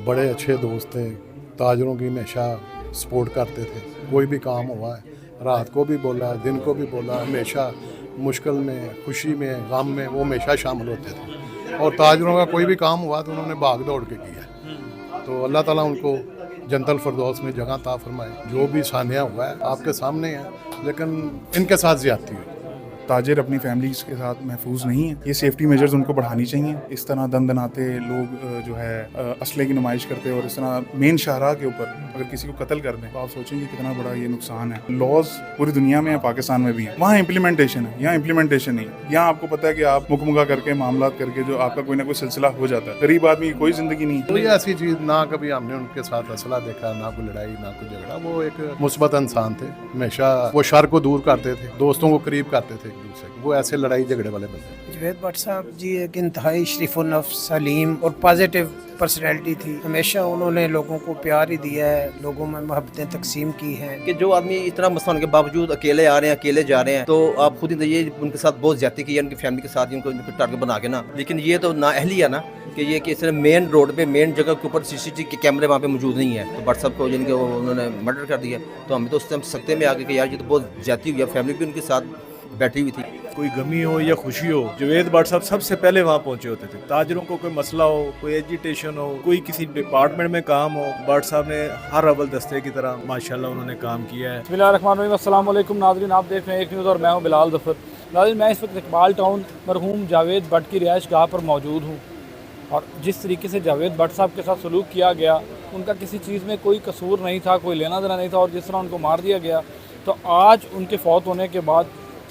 बड़े अच्छे दोस्त थे, ताजरों की हमेशा सपोर्ट करते थे। कोई भी काम हुआ है, रात को भी बोला, दिन को भी बोला, हमेशा मुश्किल में, खुशी में, गम में वो हमेशा शामिल होते थे। और ताजरों का कोई भी काम हुआ तो उन्होंने भाग दौड़ के किया। तो अल्लाह ताला उनको जन्नतुल फिरदौस में जगह अता फरमाए। जो भी सानिया हुआ है आपके सामने है, लेकिन इनके साथ ज़्यादती हुई। ताजिर अपनी फैमिलीज के साथ महफूज नहीं है। ये सेफ्टी मेजर्स उनको बढ़ानी चाहिए। इस तरह दन दनाते लोग जो है असले की नुमाइश करते हैं और इस तरह मेन शाहराह के ऊपर अगर किसी को कत्ल कर दें तो आप सोचेंगे कितना बड़ा ये नुकसान है। लॉज पूरी दुनिया में है, पाकिस्तान में भी है, वहाँ इम्प्लीमेंटेशन है, यहाँ इम्प्लीमेंटेशन नहीं है। यहाँ आपको पता है कि आप मुकमुका करके मामला करके जो आपका कोई ना कोई सिलसिला हो जाता है। गरीब आदमी की कोई जिंदगी नहीं। कोई ऐसी चीज़ ना कभी हमने उनके साथ असला देखा, ना कोई लड़ाई, ना कोई झगड़ा। वो एक मुस्बत इंसान थे, हमेशा वो शर को दूर करते थे, दोस्तों को करीब करते थे एक दूसरे को। वो ऐसे लड़ाई झगड़े वाले बंदे। जवेद भट्ट साहब जी एक इंतहाई शरीफुल नफ्स, सलीम और पॉजिटिव पर्सनैलिटी थी। हमेशा उन्होंने लोगों को प्यार ही दिया है, लोगों में मोहब्बतें तकसीम की हैं। कि जो आदमी इतना मसला होने के बावजूद अकेले आ रहे हैं, अकेले जा रहे हैं, तो आप खुद ही ये उनके साथ बहुत ज्यादती की है, उनकी फैमिली के साथ उनको टारगेट बना के ना। लेकिन ये तो नाअहली है ना कि ये कि इसने मेन रोड पे, मेन जगह के ऊपर सीसीटीवी के कैमरे वहाँ पे मौजूद नहीं है, तो भट्ट साहब को जिनके उन्होंने मर्डर कर दिया। तो हमें तो उस टाइम सकते में आ गए कि यार ये तो बहुत ज्यादती हुई है। फैमिली भी उनके साथ बैठी हुई थी। कोई गमी हो या खुशी हो, जवेद भट्ट साहब सबसे पहले वहाँ पहुँचे होते थे। ताजरों को कोई मसला हो, कोई एजिटेशन हो, कोई किसी डिपार्टमेंट में काम हो, भट्ट साहब ने हर अव्वल दस्ते की तरह माशाल्लाह उन्होंने काम किया है। बिस्मिल्लाहिर्रहमानिर्रहीम, अस्सलाम वालेकुम नाज़रीन, आप देख रहे हैं एक न्यूज़ और मैं हूँ बिलाल ज़फ़र। नाज़रीन, मैं इस वक्त इकबाल टाउन मरहूम जावेद भट्ट की रिहाइश गाह पर मौजूद हूँ और जिस तरीके से जावेद भट्ट साहब के साथ सलूक किया गया, उनका किसी चीज़ में कोई कसूर नहीं था, कोई लेना देना नहीं था, और जिस तरह उनको मार दिया गया, तो आज उनके फौत होने के बाद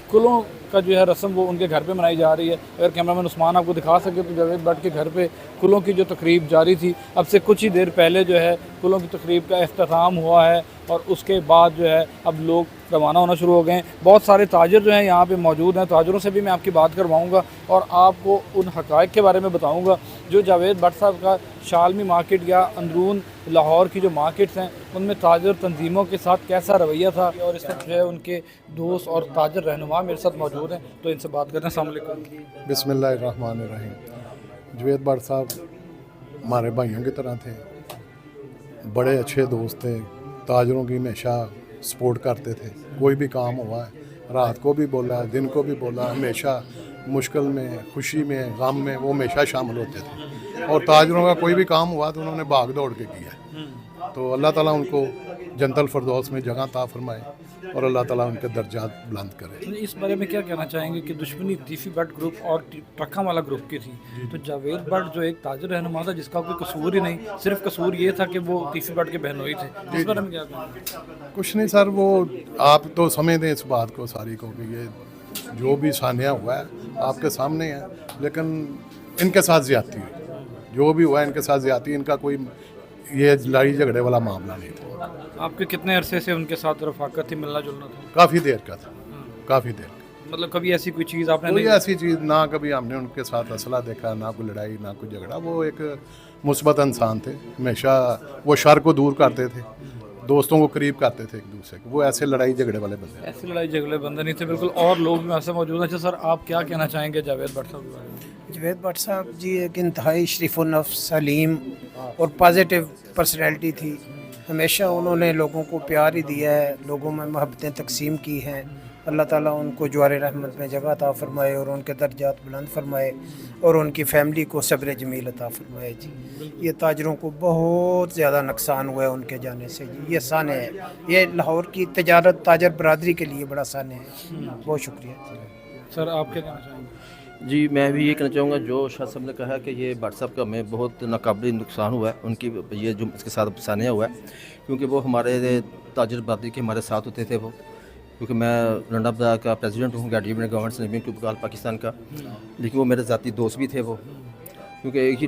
कुलों का जो है रस्म वो उनके घर पे मनाई जा रही है। अगर कैमरामैन उस्मान आपको दिखा सके तो जावेद भट्ट के घर पे कुलों की जो तकरीब जारी थी, अब से कुछ ही देर पहले जो है कुलों की तकरीब का इख्तिताम हुआ है और उसके बाद जो है अब लोग रवाना होना शुरू हो गए हैं। बहुत सारे ताजिर जो हैं यहाँ पे मौजूद हैं, ताजिरों से भी मैं आपकी बात करवाऊँगा और आपको उन हक़ाइक़ के बारे में बताऊँगा जो जावेद भट्ट साहब का शालमी मार्केट या अंदरून लाहौर की जो मार्केट्स हैं उनमें ताजिर तंजीमों के साथ कैसा रवैया था। और इस वक्त जो है उनके दोस्त और ताजिर रहनुमा मेरे साथ मौजूद हैं, तो इनसे बात करते हैं। अस्सलाम वालेकुम। बिस्मिल्लाहिर्रहमानिर्रहीम। जवेद भट्ट साहब हमारे भाइयों की तरह थे, बड़े अच्छे दोस्त थे, ताजरों की हमेशा सपोर्ट करते थे। कोई भी काम हुआ है, रात को भी बोला, दिन को भी बोला, हमेशा मुश्किल में, खुशी में, गम में वो हमेशा शामिल होते थे। और ताजरों का कोई भी काम हुआ तो उन्होंने भाग दौड़ के किया। तो अल्लाह ताला उनको जन्नतुल फिरदौस में जगह अता फरमाए और अल्लाह ताला उनके दर्जात बुलंद करे। तो इस बारे में क्या कहना चाहेंगे कि दुश्मनी तीफी भट्ट ग्रुप और ट्रक्का वाला ग्रुप की थी, तो जावेद भट्ट जो एक ताजिर रहनुमा था जिसका कोई कसूर ही नहीं, सिर्फ कसूर ये था कि वो तीफी भट्ट के बहनोई थे, इस बारे में क्या कहेंगे? कुछ नहीं सर, वो आप तो समझ दें इस बात को सारी को कि ये जो भी सानिया हुआ है आपके सामने है, लेकिन इनके साथ ज़्यादती हुई। जो भी हुआ है इनके साथ ज़्यादती, इनका कोई ये लड़ाई झगड़े वाला मामला नहीं था। आपके कितने अरसे से उनके साथ रफाकत थी, मिलना जुलना था? काफ़ी देर का था, काफ़ी देर का। मतलब कभी ऐसी कोई चीज़ आपने कोई नहीं? ऐसी चीज़ ना कभी हमने उनके साथ असला देखा, ना कोई लड़ाई, ना कोई झगड़ा। वो एक मुस्बत इंसान थे, हमेशा वो शर को दूर करते थे, दोस्तों को करीब करते थे एक दूसरे को। वो ऐसे लड़ाई झगड़े वाले बंदे। ऐसी लड़ाई झगड़े बंदे नहीं थे बिल्कुल। और लोग भी ऐसे मौजूद हैं। अच्छा सर, आप क्या कहना चाहेंगे जावेद भट्ट साहब के बारे में? जवेद भट्ट साहब जी एक इंतहाई शरीफुल नफ्स, सलीम और पॉजिटिव पर्सनैलिटी थी। हमेशा उन्होंने लोगों को प्यार ही दिया है, लोगों में मोहब्बतें तकसीम की हैं। अल्लाह ताला उनको जवार रहमत में जगह अता फरमाए और उनके दर्जात बुलंद फरमाए और उनकी फैमिली को सब्र जमील अता फरमाए जी। ये ताजरों को बहुत ज़्यादा नुकसान हुआ है उनके जाने से जी। ये साने है, ये लाहौर की तजारत ताजर बरदरी के लिए बड़ा साने है। बहुत शुक्रिया सर, आप क्या कहना चाहेंगे? जी, मैं भी ये कहना चाहूँगा जो शाह साहब ने कहा कि ये भट्ट साहब का हमें बहुत नाकाबिल नुकसान हुआ है, उनकी ये जो इसके साथ सानिया हुआ है, क्योंकि वो हमारे ताजर बरदरी के हमारे साथ होते थे। वो क्योंकि मैं लंडा बाज़ार का प्रेसिडेंट हूँ, गवर्नमेंट गवर्नमेंट से पाकिस्तान का, लेकिन वो मेरे ज़ाती दोस्त भी थे। वो क्योंकि एक ही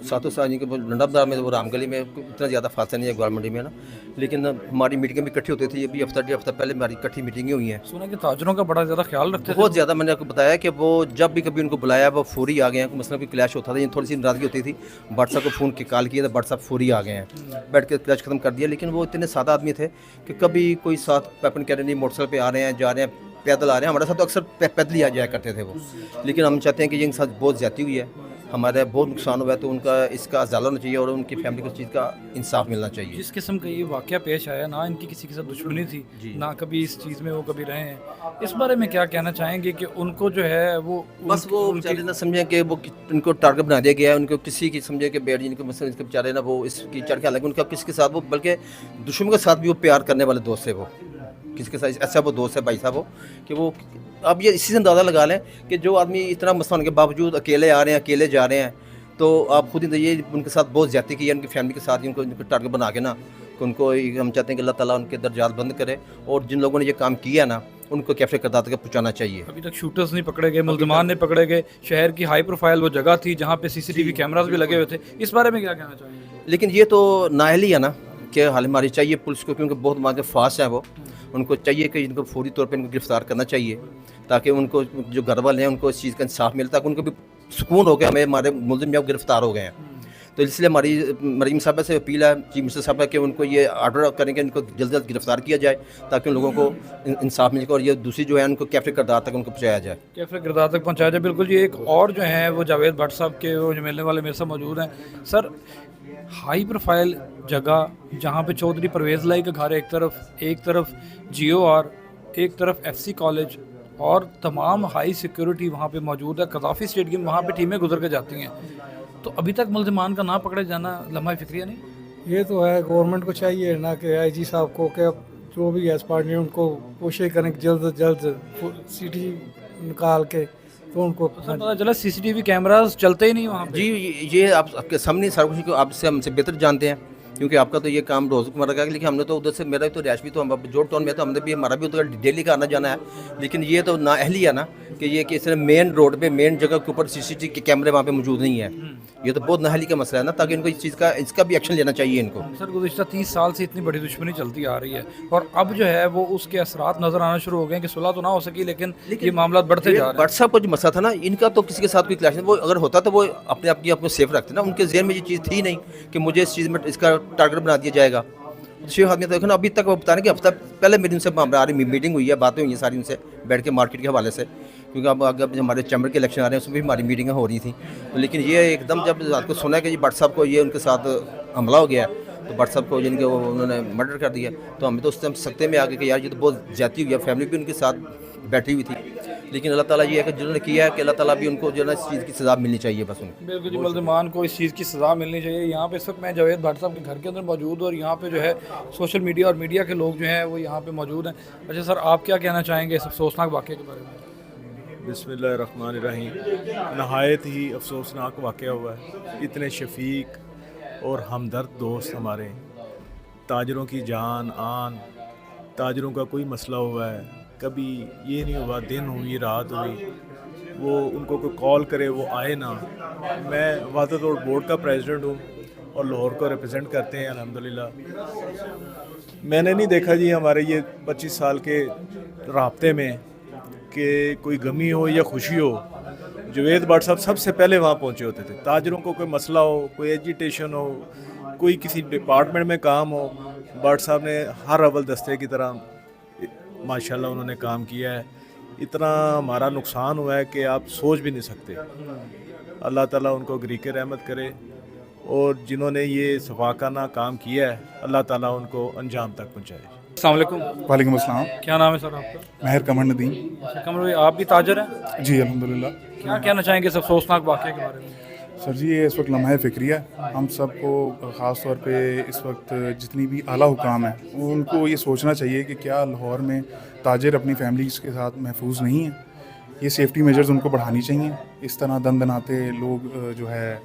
सातों साल लंडा बाज़ार में, वो राम गली में इतना ज़्यादा फासला नहीं है गवर्नमेंट में ना, लेकिन हमारी मीटिंगें भी इकट्ठी होती थी। ये भी हफ्ता डेढ़ हफ्ता पहले हमारी इकट्ठी मीटिंगें हुई हैं। सुना कि ताजरों का बड़ा ज़्यादा ख्याल रखते थे। बहुत ज़्यादा। मैंने आपको बताया कि वो जब भी कभी उनको बुलाया वो फौरी आ गए हैं। मसला कोई क्लैश होता था, थोड़ी सी नाराज़गी होती थी, भट्ट साहब को फ़ोन के कॉल किया तो भट्ट साहब फौरी आ गए हैं, बैठ के क्लैश ख़त्म कर दिया। लेकिन वो इतने सादा आदमी थे कि कभी कोई साथ वेपन कैरी नहीं, मोटरसाइकिल पे आ रहे हैं, जा रहे हैं, पैदल आ रहे हैं। हमारे साथ तो अक्सर पैदल ही आ जाया करते थे वो। लेकिन हम चाहते हैं कि ये इनके साथ बहुत ज़्यादती हुई है। ہمارے بہت نقصان ہوا ہے، تو ان کا اس کا ازالہ ہونا چاہیے اور ان کی فیملی کو اس چیز کا انصاف ملنا چاہیے. جس قسم کا یہ واقعہ پیش آیا، نہ ان کی کسی کے ساتھ دشمنی تھی، نہ کبھی اس چیز میں وہ کبھی رہے ہیں، اس بارے میں کیا کہنا چاہیں گے کہ ان کو جو ہے وہ بس وہ بیچارے نہ سمجھیں کہ وہ ان کو ٹارگٹ بنا دیا گیا ہے، ان کو کسی کی سمجھے کہ بیٹھ جن کو مثلا اس کے بیچارے نا وہ اس کی چڑھ کے، حالانکہ ان کا کسی کے ساتھ وہ بلکہ دشمن کے ساتھ بھی وہ پیار کرنے والے دوست ہے، وہ کسی کے ساتھ ایسا وہ دوست ہے بھائی صاحب وہ کہ وہ اب یہ اسی سے اندازہ لگا لیں کہ جو آدمی اتنا مسئلہ ہونے کے باوجود اکیلے آ رہے ہیں، اکیلے جا رہے ہیں، تو آپ خود ہی یہ ان کے ساتھ بہت زیادتی کی ہے، ان کی فیملی کے ساتھ ان کو ٹارگٹ بنا کے نا کہ ان کو ہم چاہتے ہیں کہ اللہ تعالیٰ ان کے درجات بند کرے، اور جن لوگوں نے یہ کام کیا نا ان کو کیفے کردار تک پہنچانا چاہیے. ابھی تک شوٹرز نہیں پکڑے گئے، ملزمان نہیں پکڑے گئے، شہر کی ہائی پروفائل وہ جگہ تھی جہاں پہ CCTV کیمراز بھی لگے ہوئے تھے، اس بارے میں کیا کہنا چاہیں گے؟ لیکن یہ تو نااہلی ہے نا کہ حال ہماری چاہیے پولیس کو، کیونکہ بہت وہاں کے فاسٹ ہیں وہ، ان کو چاہیے کہ ان کو فوری طور پہ ان کو گرفتار کرنا چاہیے تاکہ ان کو جو گھر والے ہیں ان کو اس چیز کا انصاف ملتا ہے، کہ ان کو بھی سکون ہو گیا ہمارے ملزم جب گرفتار ہو گئے ہیں. تو اس لیے ہماری مریم صاحبہ سے اپیل ہے، چیف منسٹر صاحبہ کہ ان کو یہ آرڈر کریں کہ ان کو جلد جلد گرفتار کیا جائے تاکہ ان لوگوں کو انصاف مل سکے، اور یہ دوسری جو ہے ان کو کیفے کردار تک ان کو پہنچایا جائے. کیفے کردار تک پہنچایا جائے، بالکل. یہ ایک اور جو ہیں وہ جاوید بھٹ صاحب کے وہ جو ملنے والے میرے ساتھ موجود ہیں. سر، ہائی پروفائل جگہ جہاں پہ چودھری پرویز لائی کا گھر ہے ایک طرف GOR، ایک طرف FC کالج، اور تمام ہائی سیکیورٹی وہاں پہ موجود ہے. قذافی اسٹیڈیم وہاں پہ ٹیمیں گزر کے جاتی ہیں، تو ابھی تک ملزمان کا نہ پکڑے جانا لمحہ فکریہ نہیں؟ یہ تو ہے گورنمنٹ کو چاہیے نہ کہ IG صاحب کو کہ جو بھی ایس پارٹی ان کو کوشش کریں کہ جلد از جلد CT نکال کے تو ان کو پتہ چلا CCTV کیمراز چلتے ہی نہیں وہاں پہ. جی یہ آپ کے سامنے سارا کچھ کو آپ سے ہم سے بہتر جانتے ہیں، کیونکہ آپ کا تو یہ کام روزمرہ کا ہے، لیکن ہم نے تو ادھر سے میرا تو رہائش بھی تو ہم جوڑ ٹاؤن میں تو ہم نے بھی ہمارا بھی ادھر ڈیلی کا آنا جانا ہے، لیکن یہ تو نااہلی ہے نا کہ یہ کہ اس طرح مین روڈ پہ مین جگہ کے اوپر CCTV کے کیمرے وہاں پہ موجود نہیں ہے. یہ تو بہت نااہلی کا مسئلہ ہے نا، تاکہ ان کو اس کا بھی ایکشن لینا چاہیے ان کو. سر، گزشتہ 30 سال سے اتنی بڑی دشمنی چلتی آ رہی ہے، اور اب جو ہے وہ اس کے اثرات نظر آنا شروع ہو گئے ہیں کہ صلح تو نہ ہو سکی، لیکن یہ معاملات بڑھتے جا رہے ہیں. بٹ صاحب کو جو مسئلہ تھا نا، ان کا تو کسی کے ساتھ کوئی کلیش نہیں، وہ اگر ہوتا تو وہ اپنے آپ کو سیف رکھتے نا، ان کے ذہن میں یہ چیز تھی نہیں کہ مجھے اس چیز میں اس کا ٹارگٹ بنا دیا جائے گا. شیخ آدمی دیکھو نا، ابھی تک وہ بتا رہے کہ ہفتہ پہلے میری ان سے ہماری میٹنگ ہوئی ہے، باتیں ہوئی ہیں ساری ان سے بیٹھ کے مارکیٹ کے حوالے سے، کیونکہ اب اگر ہمارے چیمبر کے الیکشن آ رہے ہیں اس میں بھی ہماری میٹنگیں ہو رہی تھیں. لیکن یہ ایک دم جب رات کو سنا ہے کہ جی بٹ صاحب کو یہ ان کے ساتھ حملہ ہو گیا ہے، تو بٹ صاحب کو جن کے وہ انہوں نے مرڈر کر دیا، تو ہمیں تو اس ٹائم سکتے میں آ گئے کہ یار یہ تو بہت زیادتی ہوئی ہے. فیملی بھی ان کے ساتھ بیٹھی ہوئی تھی، لیکن اللہ تعالیٰ یہ ہے کہ جنہوں نے کیا ہے کہ اللہ تعالیٰ بھی ان کو جو ہے نا اس چیز کی سزا ملنی چاہیے بس ان کو. بالکل جی، ملزمان کو اس چیز کی سزا ملنی چاہیے. یہاں پہ اس وقت میں جاوید بھٹ صاحب کے گھر کے اندر موجود ہوں، اور یہاں پہ جو ہے سوشل میڈیا اور میڈیا کے لوگ جو ہیں وہ یہاں پہ موجود ہیں. اچھا سر، آپ کیا کہنا چاہیں گے اس افسوسناک واقعے کے بارے میں؟ بسم اللہ الرحمن الرحیم. نہایت ہی افسوسناک واقعہ ہوا ہے. اتنے شفیق اور ہمدرد دوست ہمارے، تاجروں کی جان آن، تاجروں کا کوئی مسئلہ ہوا ہے، کبھی یہ نہیں ہوا دن ہوئی رات ہوئی وہ ان کو کوئی کال کرے وہ آئے نا. میں وحدت روڈ بورڈ کا پریزیڈنٹ ہوں اور لاہور کو ریپرزینٹ کرتے ہیں الحمدللہ. میں نے نہیں دیکھا جی ہمارے یہ 25 سال کے رابطے میں کہ کوئی غمی ہو یا خوشی ہو، جاوید بھٹ صاحب سب سے پہلے وہاں پہنچے ہوتے تھے. تاجروں کو کوئی مسئلہ ہو، کوئی ایجیٹیشن ہو، کوئی کسی ڈپارٹمنٹ میں کام ہو، بھٹ صاحب نے ہر اول دستے کی طرح ماشاءاللہ انہوں نے کام کیا ہے. اتنا ہمارا نقصان ہوا ہے کہ آپ سوچ بھی نہیں سکتے. اللہ تعالیٰ ان کو گریق رحمت کرے، اور جنہوں نے یہ صفاقانہ کام کیا ہے اللہ تعالیٰ ان کو انجام تک پہنچائے. السلام علیکم. وعلیکم السلام. کیا نام ہے سر آپ کا؟ ماہر قمر ندیم. قمر بھائی، آپ بھی تاجر ہیں؟ جی الحمدللہ. کیا کہنا چاہیں گے اس افسوسناک واقعے کے بارے میں؟ سر جی، یہ اس وقت لمحہ فکریہ ہم سب کو، خاص طور پہ اس وقت جتنی بھی اعلیٰ حکام ہیں وہ ان کو یہ سوچنا چاہیے کہ کیا لاہور میں تاجر اپنی فیملیز کے ساتھ محفوظ نہیں ہیں. یہ سیفٹی میجرز ان کو بڑھانی چاہیے. اس طرح دن دناتے لوگ جو ہے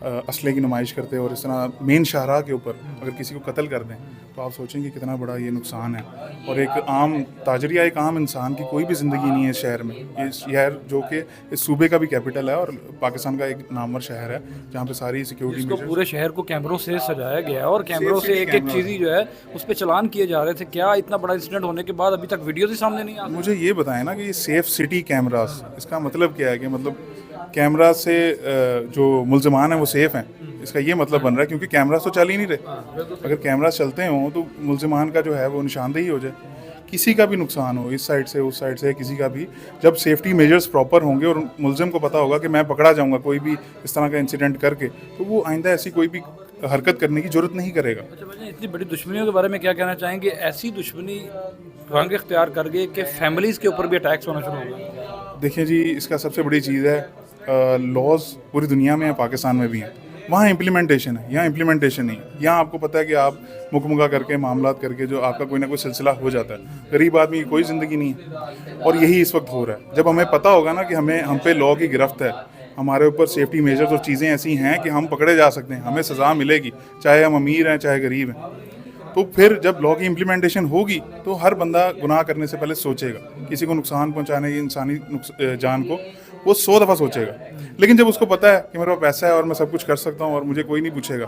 اسلحے کی نمائش کرتے، اور اس طرح مین شاہراہ کے اوپر اگر کسی کو قتل کر دیں تو آپ سوچیں کہ کتنا بڑا یہ نقصان ہے. اور ایک عام تاجر یا ایک عام انسان کی کوئی بھی زندگی نہیں ہے اس شہر میں. یہ شہر جو کہ اس صوبے کا بھی کیپٹل ہے اور پاکستان کا ایک نامور شہر ہے جہاں پہ ساری سیکیورٹی اس کو پورے شہر کو کیمروں سے سجایا گیا ہے، اور کیمروں سے ایک ایک چیز جو ہے اس پہ چلان کیے جا رہے تھے. کیا اتنا بڑا انسیڈنٹ ہونے کے بعد ابھی تک ویڈیوز ہی سامنے نہیں آ؟ مجھے یہ بتائیں نا کہ یہ سیف سٹی کیمراز، اس کا مطلب کیا ہے؟ کہ مطلب کیمرا سے جو ملزمان ہیں وہ سیف ہیں، اس کا یہ مطلب بن رہا ہے؟ کیونکہ کیمراز تو چل ہی نہیں رہے. اگر کیمراز چلتے ہوں تو ملزمان کا جو ہے وہ نشاندہی ہو جائے. किसी का भी नुकसान हो, इस साइड से उस साइड से किसी का भी, जब सेफ्टी मेजर्स प्रॉपर होंगे और मुलजिम को पता होगा कि मैं पकड़ा जाऊंगा कोई भी इस तरह का इंसिडेंट करके, तो वो आइंदा ऐसी कोई भी हरकत करने की जरूरत नहीं करेगा। अच्छा भाई, इतनी बड़ी दुश्मनियों के बारे में क्या कहना चाहेंगे? ऐसी दुश्मनी रंग इख्तियार कर गई कि फैमिलीज़ के ऊपर भी अटैक्स होना शुरू हो गए। देखिए जी, इसका सबसे बड़ी चीज़ है लॉज पूरी दुनिया में है, पाकिस्तान में भी हैं, वहाँ इम्प्लीमेंटेशन है, यहाँ इम्प्लीमेंटेशन नहीं है। यहाँ आपको पता है कि आप मुकमुका करके मामलात करके जो आपका कोई ना कोई सिलसिला हो जाता है। गरीब आदमी की कोई ज़िंदगी नहीं है, और यही इस वक्त हो रहा है। जब हमें पता होगा ना कि हम पे लॉ की गिरफ्त है, हमारे ऊपर सेफ्टी मेजर्स और चीज़ें ऐसी हैं कि हम पकड़े जा सकते हैं, हमें सज़ा मिलेगी, चाहे हम अमीर हैं चाहे गरीब हैं, तो फिर जब लॉ की इम्प्लीमेंटेशन होगी तो हर बंदा गुनाह करने से पहले सोचेगा, किसी को नुकसान पहुंचाने की इंसानी जान को वो 100 दफ़ा सोचेगा। लेकिन जब उसको पता है कि मेरे पास पैसा है और मैं सब कुछ कर सकता हूँ और मुझे कोई नहीं पूछेगा,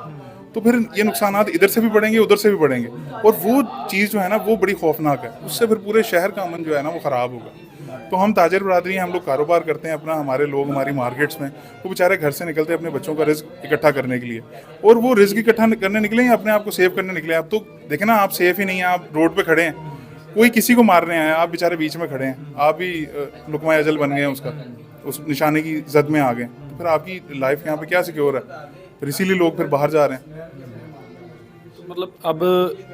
तो फिर ये नुकसानात इधर से भी बढ़ेंगे उधर से भी बढ़ेंगे, और वो चीज़ जो है ना वो बड़ी खौफनाक है। उससे फिर पूरे शहर का अमन जो है ना वो ख़राब होगा। तो हम ताजर बरादरी हैं, हम लोग कारोबार करते हैं अपना, हमारे लोग हमारी मार्केट्स में वो बेचारे घर से निकलते हैं अपने बच्चों का रिस्क इकट्ठा करने के लिए, और वो रिस्क इकट्ठा करने निकले या अपने आप को सेव करने निकले। अब तो देखें ना, आप सेफ ही नहीं हैं, आप रोड पे खड़े हैं, कोई किसी को मारने आया, आप बेचारे बीच में खड़े हैं, आप भी लुकमा अजल बन गए हैं, उसका उस निशाने की जद में आ गए, तो फिर आपकी लाइफ यहाँ पे क्या सिक्योर है? फिर इसीलिए लोग फिर बाहर जा रहे हैं। मतलब अब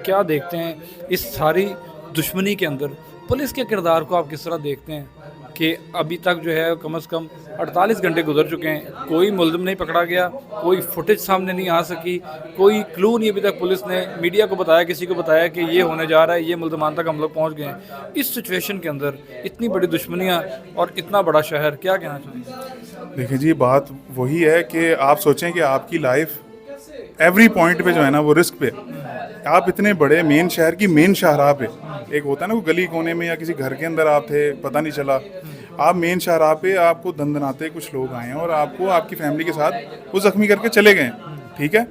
क्या देखते हैं इस सारी दुश्मनी के अंदर पुलिस के किरदार को आप किस तरह देखते हैं कि अभी तक जो है कम से कम 48 घंटे गुजर चुके हैं, कोई मुलजिम नहीं पकड़ा गया, कोई फुटेज सामने नहीं आ सकी, कोई क्लू नहीं अभी तक पुलिस ने मीडिया को बताया, किसी को बताया कि ये होने जा रहा है, ये मुलजमान तक हम लोग पहुँच गए हैं। इस सिचुएशन के अंदर इतनी बड़ी दुश्मनियाँ और इतना बड़ा शहर, क्या कहना चाहेंगे? देखिए जी, बात वही है कि आप सोचें कि आपकी लाइफ एवरी पॉइंट पे जो है ना वो रिस्क पे, आप इतने बड़े मेन शहर की मेन शाहराह पे, एक होता है ना वो गली कोने में या किसी घर के अंदर आप थे, पता नहीं चला, आप मेन शाहराह पे आपको दंदनाते कुछ लोग आए हैं और आपको आपकी फैमिली के साथ वो जख्मी करके चले गए, ठीक है?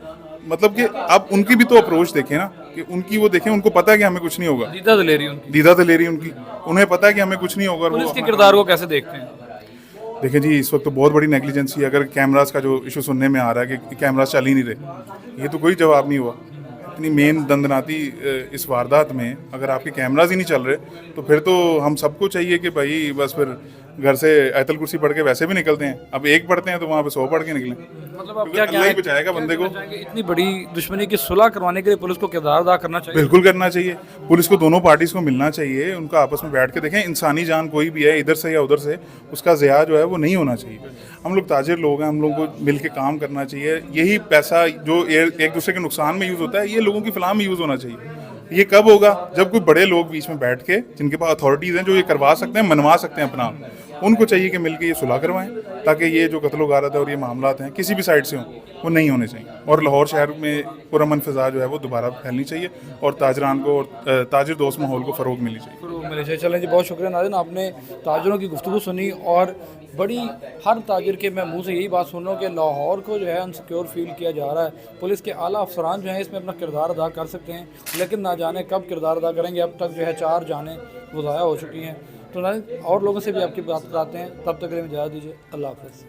मतलब कि आप उनकी भी तो अप्रोच देखें ना, कि उनकी वो देखें, उनको पता है कि हमें कुछ नहीं होगा, दीदा दलेरी उनकी, दीदा दलेरी उनकी, उन्हें पता है कि हमें कुछ नहीं होगा। पुलिस के किरदार को कैसे देखते हैं? देखें जी, इस वक्त तो बहुत बड़ी नेग्लिजेंसी है। अगर कैमरास का जो इशू सुनने में आ रहा है कि कैमरास चल ही नहीं रहे, ये तो कोई जवाब नहीं हुआ। इतनी मेन दंदनाती इस वारदात में अगर आपके कैमरास ही नहीं चल रहे, तो फिर तो हम सबको चाहिए कि भाई बस फिर घर से आयतल कुर्सी पढ़ के वैसे भी निकलते हैं, अब एक पढ़ते हैं तो वहाँ पे 100 पढ़ के निकलें। मतलब अब क्या अल्लाह ही बचाएगा बंदे को। इतनी बड़ी दुश्मनी की सुलह करवाने के लिए पुलिस को किरदार अदा करना चाहिए। बिल्कुल करना चाहिए, पुलिस को दोनों पार्टीज को मिलना चाहिए, उनका आपस में बैठ के देखें, इंसानी जान कोई भी है इधर से या उधर से, उसका ज़िया जो है वो नहीं होना चाहिए। हम लोग ताजिर लोग हैं, हम लोगों को मिल के काम करना चाहिए। यही पैसा जो एक दूसरे के नुकसान में यूज़ होता है, ये लोगों की फलाह में यूज़ होना चाहिए। ये कब होगा? जब कोई बड़े लोग बीच में बैठ के, जिनके पास अथॉरिटीज़ हैं, जो ये करवा सकते हैं, मनवा सकते हैं अपना, उनको चाहिए कि मिलके ये सुलह करवाएं, ताकि ये जो कत्ल गारत है और ये मामलात हैं किसी भी साइड से हों, वो नहीं होने चाहिए, और लाहौर शहर में पुरअमन फ़िज़ा जो है वो दोबारा फैलनी चाहिए, और ताजरान को और ताजिर दोस्त माहौल को फ़रोग मिलनी चाहिए। चलें जी, बहुत शुक्रिया नाज़रीन, आपने ताजरों की गुफ्तगू सुनी, और बड़ी हर ताजिर के मैं मुंह से यही बात सुन रहा हूँ कि लाहौर को जो है अनसिक्योर फील किया जा रहा है। पुलिस के आला अफसरान जो हैं इसमें अपना किरदार अदा कर सकते हैं, लेकिन ना जाने कब किरदार अदा करेंगे। अब तक जो है 4 जानें वो ज़ाया हो चुकी हैं। तो नाज़रीन, और लोगों से भी आपकी बात कराते हैं, तब तक के लिए इजाज़त दीजिए, अल्लाह हाफ़िज़।